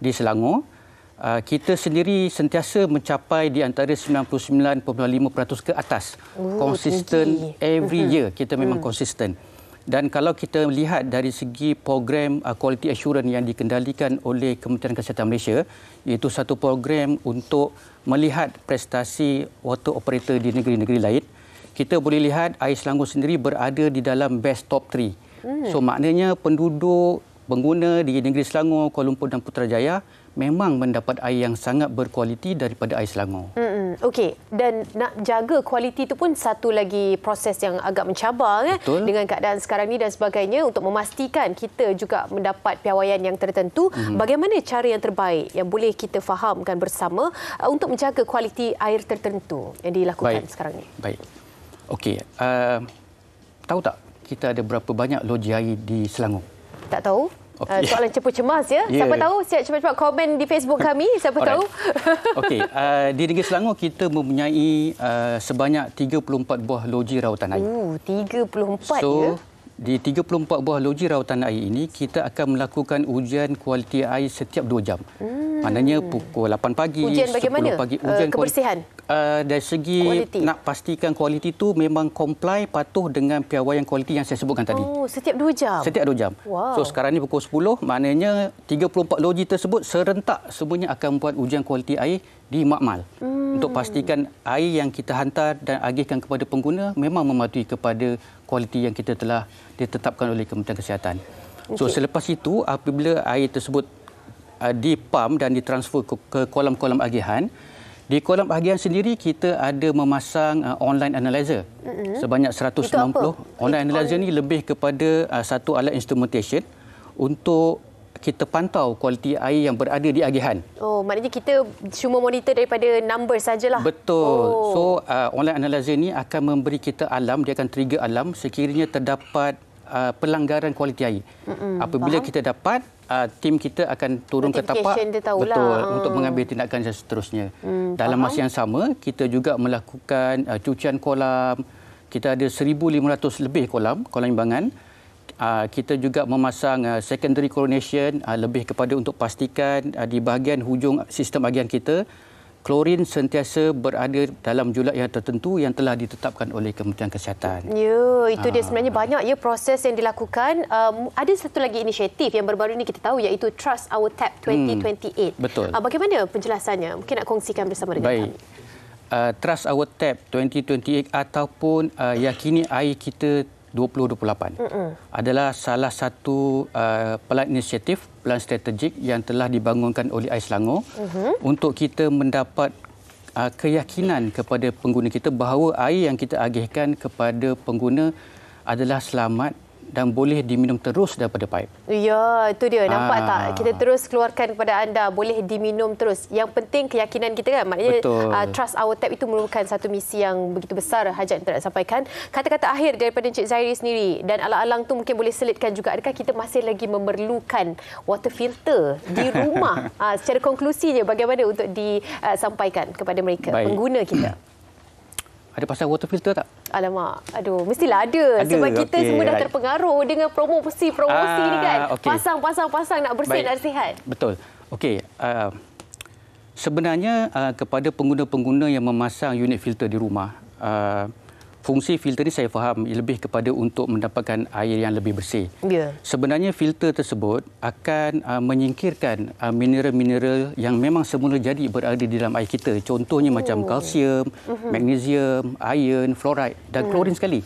di Selangor, kita sendiri sentiasa mencapai di antara 99.5% ke atas. Konsisten every year, kita memang konsisten. Dan kalau kita lihat dari segi program quality assurance yang dikendalikan oleh Kementerian Kesihatan Malaysia, iaitu satu program untuk melihat prestasi water operator di negeri-negeri lain, kita boleh lihat Air Selangor sendiri berada di dalam best top 3. So maknanya penduduk pengguna di negeri Selangor, Kuala Lumpur dan Putrajaya memang mendapat air yang sangat berkualiti daripada Air Selangor. Okey, dan nak jaga kualiti itu pun satu lagi proses yang agak mencabar dengan keadaan sekarang ni dan sebagainya untuk memastikan kita juga mendapat piawaian yang tertentu. Bagaimana cara yang terbaik yang boleh kita fahamkan bersama untuk menjaga kualiti air tertentu yang dilakukan sekarang ni? Baik. Okey, tahu tak kita ada berapa banyak loji air di Selangor? Tak tahu. Soalan cepu cemas ya. Siapa tahu, siap cepat-cepat komen di Facebook kami. Siapa tahu. Okey, di negeri Selangor kita mempunyai sebanyak 34 buah loji rawatan air. 34 ya. Di 34 buah loji rawatan air ini kita akan melakukan ujian kualiti air setiap 2 jam. Maknanya pukul 8 pagi, ujian 10 bagaimana? pagi. Ujian kebersihan. Dari segi kualiti. Nak pastikan kualiti itu memang comply patuh dengan piawaian kualiti yang saya sebutkan tadi. Setiap 2 jam? Setiap 2 jam. Wow. So sekarang ni pukul 10, maknanya 34 loji tersebut serentak semuanya akan buat ujian kualiti air di makmal. Untuk pastikan air yang kita hantar dan agihkan kepada pengguna memang mematuhi kepada kualiti yang kita telah ditetapkan oleh Kementerian Kesihatan. So selepas itu apabila air tersebut dipam dan ditransfer ke kolam-kolam agihan, di kolam agihan sendiri kita ada memasang online analyzer sebanyak 190. Online analyzer ni lebih kepada satu alat instrumentation untuk kita pantau kualiti air yang berada di agihan. Maknanya kita cuma monitor daripada number sajalah. Betul. So online analyzer ni akan memberi kita alarm, dia akan trigger alarm sekiranya terdapat pelanggaran kualiti air. Apabila kita dapat, tim kita akan turun ke tapak untuk mengambil tindakan seterusnya. Dalam masa yang sama, kita juga melakukan cucian kolam. Kita ada 1,500 lebih kolam imbangan. Kita juga memasang secondary chlorination lebih kepada untuk pastikan di bahagian hujung sistem agihan kita klorin sentiasa berada dalam jumlah yang tertentu yang telah ditetapkan oleh Kementerian Kesihatan. Ya, itu dia sebenarnya banyak ya proses yang dilakukan. Ada satu lagi inisiatif yang baru-baru ini kita tahu iaitu Trust Our Tap 2028. Betul. Bagaimana penjelasannya? Mungkin nak kongsikan bersama dengan kami. Trust Our Tap 2028 ataupun Yakini Air Kita 2028 adalah salah satu pelan inisiatif, pelan strategik yang telah dibangunkan oleh Air Selangor untuk kita mendapat keyakinan kepada pengguna kita bahawa air yang kita agihkan kepada pengguna adalah selamat dan boleh diminum terus daripada paip. Ya, itu dia. Nampak tak? Kita terus keluarkan kepada anda. Boleh diminum terus. Yang penting keyakinan kita kan. Maknanya Trust Our Tap itu merupakan satu misi yang begitu besar Hajat yang nak sampaikan. Kata-kata akhir daripada Encik Zairi sendiri dan alang-alang tu mungkin boleh selitkan juga. Adakah kita masih lagi memerlukan water filter di rumah? Secara konklusinya bagaimana untuk disampaikan kepada mereka, pengguna kita? Ada pasal water filter tak? Alamak, aduh, mestilah ada. Sebab kita semua dah terpengaruh dengan promosi ni kan. Pasang nak bersih, nak sihat. Betul. Okey. Sebenarnya kepada pengguna-pengguna yang memasang unit filter di rumah, fungsi filter ni saya faham lebih kepada untuk mendapatkan air yang lebih bersih. Yeah. Sebenarnya filter tersebut akan menyingkirkan mineral-mineral yang memang semula jadi berada di dalam air kita. Contohnya macam kalsium, magnesium, iron, fluoride dan klorin sekali.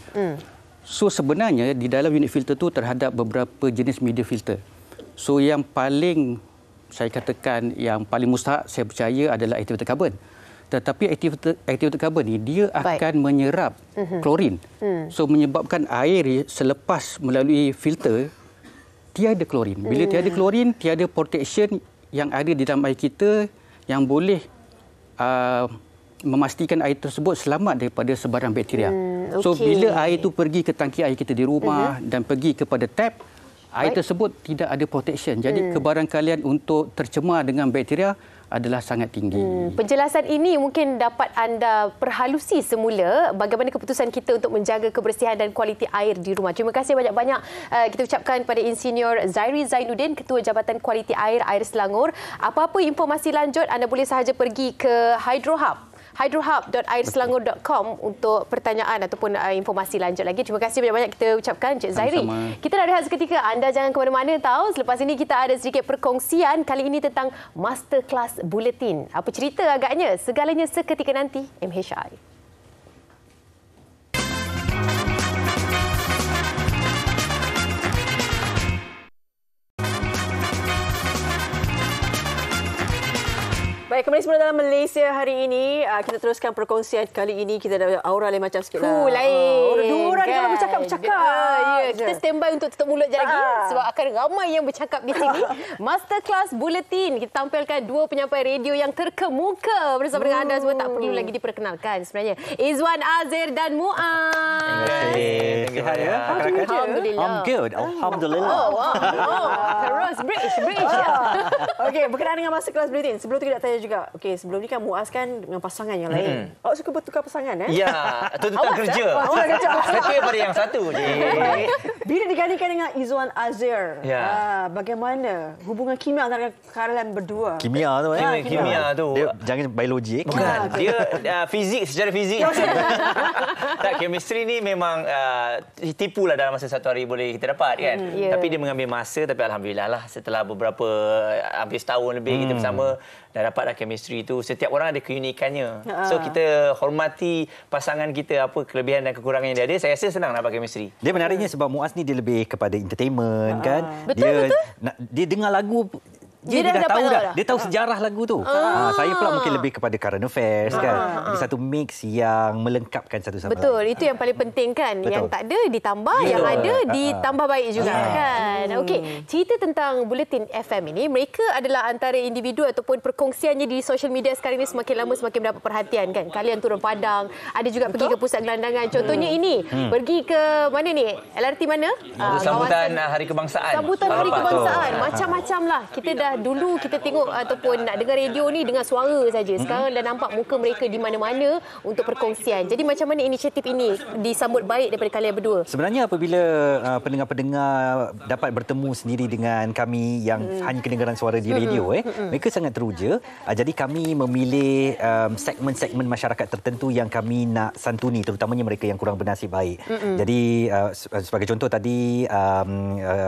So sebenarnya di dalam unit filter tu terhadap beberapa jenis media filter. So yang paling saya katakan yang paling mustahak saya percaya adalah activated carbon. Tetapi activated carbon ni dia akan menyerap klorin. So menyebabkan air selepas melalui filter tiada klorin. Bila tiada klorin, tiada protection yang ada di dalam air kita yang boleh memastikan air tersebut selamat daripada sebaran bakteria. So bila air itu pergi ke tangki air kita di rumah dan pergi kepada tap, air tersebut tidak ada protection. Jadi kebarangkalian untuk tercemar dengan bakteria adalah sangat tinggi. Penjelasan ini mungkin dapat anda perhalusi semula bagaimana keputusan kita untuk menjaga kebersihan dan kualiti air di rumah. Terima kasih banyak-banyak kita ucapkan pada Insinyur Zairi Zainuddin, Ketua Jabatan Kualiti Air Selangor. Apa-apa informasi lanjut anda boleh sahaja pergi ke hydrohub.airselangor.com untuk pertanyaan ataupun informasi lanjut lagi. Terima kasih banyak-banyak kita ucapkan Encik Zairi. Kita nak rehat seketika. Anda jangan ke mana-mana tahu. Selepas ini kita ada sedikit perkongsian kali ini tentang Masterclass Bulletin. Apa cerita agaknya? Segalanya seketika nanti. MHI. Baik, kembali semula dalam Malaysia hari ini. Kita teruskan perkongsian kali ini. Kita ada aura lain macam sikit lah. Lain. Dua orang kalau bercakap-bercakap. Kita standby untuk tutup mulut je lagi. Sebab akan ramai yang bercakap di sini. Masterclass Bulletin. Kita tampilkan dua penyampai radio yang terkemuka bersama dengan anda semua. Tak perlu lagi diperkenalkan sebenarnya. Izwan Azir dan Muaz. Sihat ya? Alhamdulillah. I'm good. Alhamdulillah. Terus British. Okey, berkenaan dengan Masterclass Bulletin. Sebelum tu kita nak tanya juga. Okey, sebelum ni kan Muaz kan dengan pasangan yang lain. Awak suka bertukar pasangan Ya, tuntutan kerja. Saya pada yang satu je. Bila digandingkan dengan Izwan Azir, bagaimana hubungan kimia antara kalian berdua? Kimia tu kimia tu. Dia jangan biologi. Bukan. Dia fizik, secara fizik. Tak, chemistry ni memang tipulah dalam masa satu hari boleh kita dapat kan. Tapi dia mengambil masa, tapi alhamdulillah lah setelah beberapa hampir setahun lebih kita bersama dah dapat dah chemistry tu. Setiap orang ada keunikannya. So kita hormati pasangan kita, apa kelebihan dan kekurangan yang dia ada. Saya rasa senang dapat chemistry. Dia menariknya sebab Muaz ni dia lebih kepada entertainment kan. Betul. Dia dengar lagu dia dah tahu dah. Dia tahu sejarah lagu tu. Saya pula mungkin lebih kepada current affairs kan. Jadi satu mix yang melengkapkan satu sama lain. Betul, itu yang paling penting kan. Betul. Yang tak ada ditambah, yang ada ditambah baik juga kan. Okey, cerita tentang Bulletin FM ini, mereka adalah antara individu ataupun perkongsiannya di social media sekarang ini semakin lama semakin mendapat perhatian kan. Kalian turun padang, ada juga pergi ke pusat gelandangan. Contohnya ini, pergi ke mana ni? LRT mana? Sambutan Hari Kebangsaan. Sambutan Hari Kebangsaan. Macam-macam lah. Kita dah dulu kita tengok ataupun nak dengar radio ni dengan suara saja. Sekarang dah nampak muka mereka di mana-mana untuk perkongsian. Jadi macam mana inisiatif ini disambut baik daripada kalian berdua? Sebenarnya apabila pendengar-pendengar dapat bertemu sendiri dengan kami yang hanya kedengaran suara di radio, mereka sangat teruja. Jadi kami memilih segmen-segmen masyarakat tertentu yang kami nak santuni, terutamanya mereka yang kurang bernasib baik. Jadi sebagai contoh tadi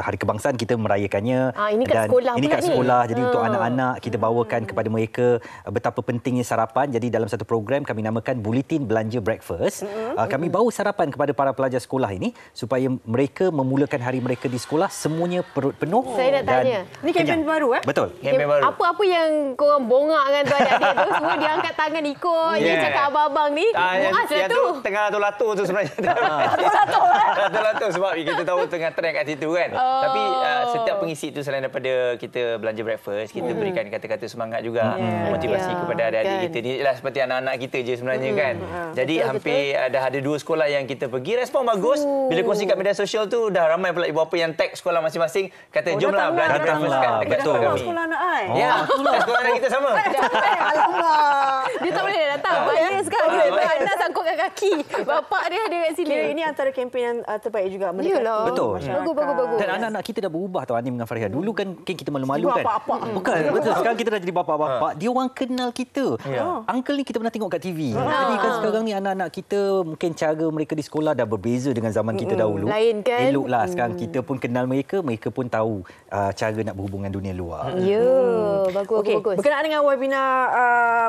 Hari Kebangsaan kita merayakannya. Ini kat sekolah ini kat sekolah. Jadi untuk anak-anak kita bawakan kepada mereka betapa pentingnya sarapan. Jadi dalam satu program kami namakan Bulletin Belanja Breakfast. Kami bawa sarapan kepada para pelajar sekolah ini supaya mereka memulakan hari mereka di sekolah semuanya perut penuh. Saya nak tanya. Ini kempen baru Betul. Kempen baru. Apa yang korang bongak dengan tu adik-adik tu semua dia angkat tangan ikut je cakap abang-abang ni. Muaz lah tu. Tengah lato tu sebenarnya. Lato sebab kita tahu tengah trend kat situ kan. Tapi setiap pengisi tu selain daripada kita belanja breakfast, kita berikan kata-kata semangat juga, motivasi kepada adik-adik kita. Ni ialah seperti anak-anak kita je sebenarnya kan. Jadi hampir dah ada 2 sekolah yang kita pergi, respon bagus. Bila kongsi kat media sosial tu dah ramai pula ibu bapa yang tag sekolah masing-masing kata jomlah belanja breakfast kat sekolah anak kan. Sungai. Ya, sekolah anak kita sama. Alamak. Dia tak boleh datang. Bahaya sekarang. Anda sangkutkan kaki. Bapak dia ada kat sini. Ini antara kempen yang terbaik juga. Yalah. Betul. Bagus. Dan anak-anak kita dah berubah tau, Anim dengan Fariha. Dulu kan kita malu-malu kan. Bapa-bapa. Bukan, betul. Sekarang kita dah jadi bapa-bapa. Dia orang kenal kita. Uncle ni kita pernah tengok kat TV. Jadi kan sekarang ni anak-anak kita mungkin cara mereka di sekolah dah berbeza dengan zaman kita dahulu. Lain kan? Eloklah sekarang kita pun kenal mereka pun tahu cara nak berhubung dengan dunia luar. Ya, bagus. Berkenaan dengan webinar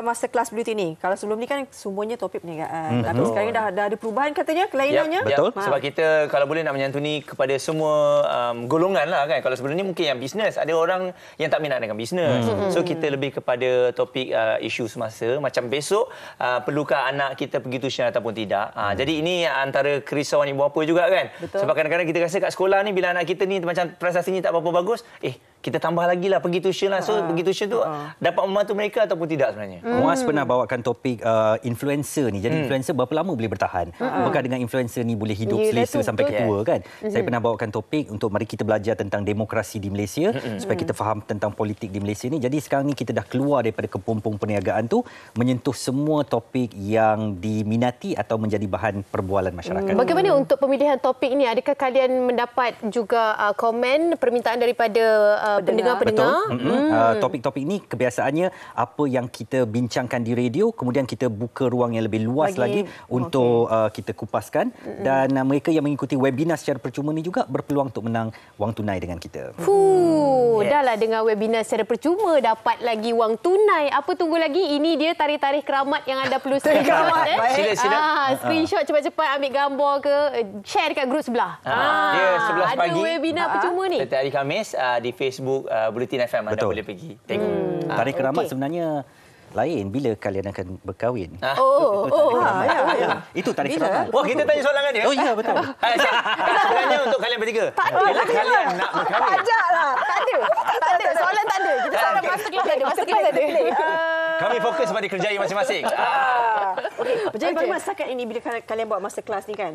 masterclass beauty ni. Kalau sebelum ni kan semuanya topik perniagaan. Tapi sekarang ni dah ada perubahan katanya, kelainannya. Betul. Sebab kita kalau boleh nak menyantuni kepada semua golongan lah kan. Kalau sebelum ni mungkin yang bisnes, ada orang yang tak minat dengan bisnes. So kita lebih kepada topik isu semasa. Macam besok perlukah anak kita pergi tuition ataupun tidak. Jadi ini antara kerisauan ibu bapa juga kan. Betul. Sebab kadang-kadang kita rasa kat sekolah ni bila anak kita ni macam prestasinya tak berapa bagus, kita tambah lagi lah pergi tuition lah. So pergi tuition tu dapat membantu mereka ataupun tidak sebenarnya. Muaz pernah bawakan topik influencer ni. Jadi influencer berapa lama boleh bertahan? Apakah dengan influencer ni boleh hidup selesa sampai ke tua kan? Saya pernah bawakan topik untuk mari kita belajar tentang demokrasi di Malaysia supaya kita faham tentang politik di Malaysia ni. Jadi sekarang ni kita dah keluar daripada kepompong perniagaan tu, menyentuh semua topik yang diminati atau menjadi bahan perbualan masyarakat. Bagaimana untuk pemilihan topik ni? Adakah kalian mendapat juga komen, permintaan daripada pendengar-pendengar? Betul. Topik-topik ini kebiasaannya apa yang kita bincangkan di radio, kemudian kita buka ruang yang lebih luas lagi untuk kita kupaskan. Dan mereka yang mengikuti webinar secara percuma ni juga berpeluang untuk menang wang tunai dengan kita. Dahlah dengan webinar secara percuma dapat lagi wang tunai. Apa tunggu lagi? Ini dia tarikh-tarikh keramat yang anda perlu screenshot. Sila. Screenshot cepat-cepat, ambil gambar ke, share dekat grup sebelah. Dia 11 pagi. Ada webinar percuma ni. Setiap hari Khamis di Facebook Bulletin FM anda boleh pergi tengok. Tarikh keramat sebenarnya lain bila kalian akan berkahwin. Itu tarikh keramat. Wah, kita tanya soalan kan dia? Oh ya, betul. Soalannya untuk kalian bertiga. Tak ada. Bila kalian nak berkahwin? Tak ada. Soalan tak ada. Kita soalan masterclass ada. Kami fokus pada kerjaya masing-masing. Jadi bagaimana setakat ini bila kalian buat masterclass ni kan?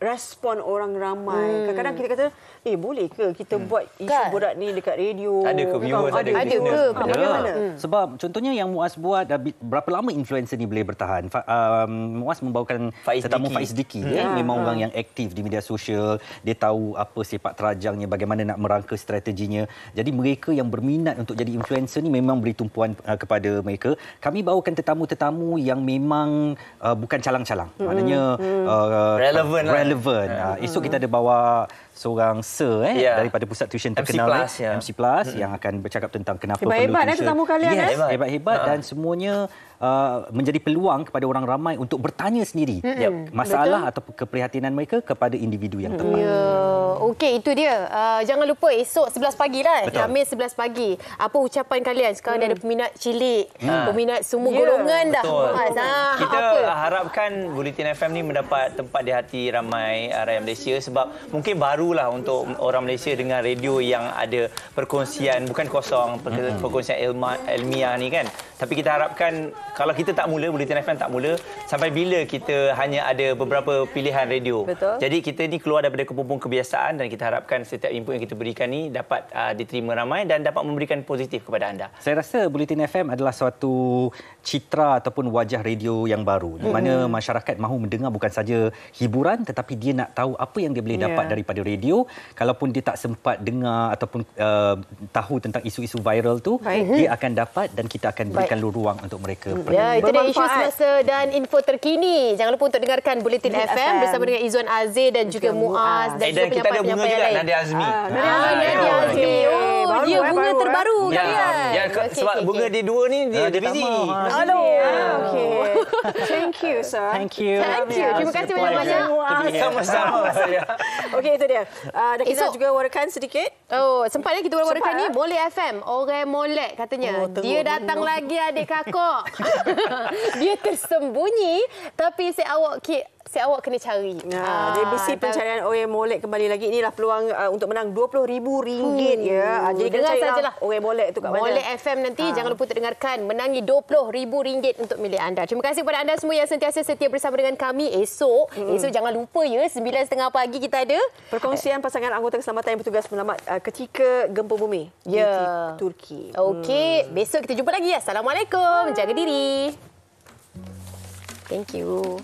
Respon orang ramai. Kadang-kadang kita kata, boleh ke kita buat isu borak ni dekat radio? Ada ke viewers? Ada ke? Bagaimana? Sebab contohnya yang Muaz buat, berapa lama influencer ni boleh bertahan? Muaz membawakan tetamu Faiz Diki. Memang orang yang aktif di media sosial. Dia tahu apa sepak terajangnya, bagaimana nak merangka strateginya. Jadi mereka yang berminat untuk jadi influencer ni memang beri tumpuan kepada mereka. Kami bawakan tetamu-tetamu yang memang bukan calang-calang. Maknanya relevan. Esok kita ada bawa seorang sir daripada pusat tuition terkenal MC Plus yang akan bercakap tentang kenapa perlu hebat tuition. Tetamu kalian Hebat-hebat dan semuanya menjadi peluang kepada orang ramai untuk bertanya sendiri masalah atau keprihatinan mereka kepada individu yang tepat. Okey, itu dia. Jangan lupa esok 11 pagi lah. Khamis 11 pagi. Apa ucapan kalian? Sekarang dah ada peminat cilik, peminat semua golongan dah. Kita harapkan Bulletin FM ni mendapat tempat di hati ramai rakyat Malaysia sebab mungkin barulah untuk orang Malaysia dengan radio yang ada perkongsian bukan kosong, perkongsian ilmiah ni kan. Tapi kita harapkan kalau kita tak mula, Bulletin FM tak mula, sampai bila kita hanya ada beberapa pilihan radio. Betul. Jadi kita ni keluar daripada kepompong kebiasaan dan kita harapkan setiap input yang kita berikan ni dapat diterima ramai dan dapat memberikan positif kepada anda. Saya rasa Bulletin FM adalah suatu citra ataupun wajah radio yang baru di mana masyarakat mahu mendengar bukan saja hiburan tetapi dia nak tahu apa yang dia boleh dapat daripada radio. Kalaupun dia tak sempat dengar ataupun tahu tentang isu-isu viral tu, dia akan dapat dan kita akan berikan ruang untuk mereka. Ya, itu dia isu semasa dan info terkini. Jangan lupa untuk dengarkan Bulletin FM bersama dengan Izzuan Azir dan juga Muaz dan juga kita ada bunga juga, Nadia Azmi. Nadia Azmi. Dia bunga terbaru kalian. Sebab bunga dia dua ni dia busy. Okay. Thank you, sir. Thank you. Terima kasih banyak-banyak. Sama-sama. Okey, itu dia. Dan kita juga warakan sedikit. Sempatnya kita warakan ni Molek FM. Orang molek katanya. Dia datang lagi adik kakak. Dia tersembunyi tapi saya awak kena cari. Jadi besi pencarian OA Molek kembali lagi. Inilah peluang untuk menang RM20,000 ya. Jadi dengar sajalah OA Molek tu kat mana. Molek FM nanti jangan lupa untuk dengarkan. Menangi RM20,000 untuk milik anda. Terima kasih kepada anda semua yang sentiasa setia bersama dengan kami. Esok jangan lupa ya 9.30 pagi kita ada perkongsian pasangan anggota keselamatan yang bertugas menyelamat ketika gempa bumi di Turki. Okey, besok kita jumpa lagi. Assalamualaikum. Jaga diri. Thank you.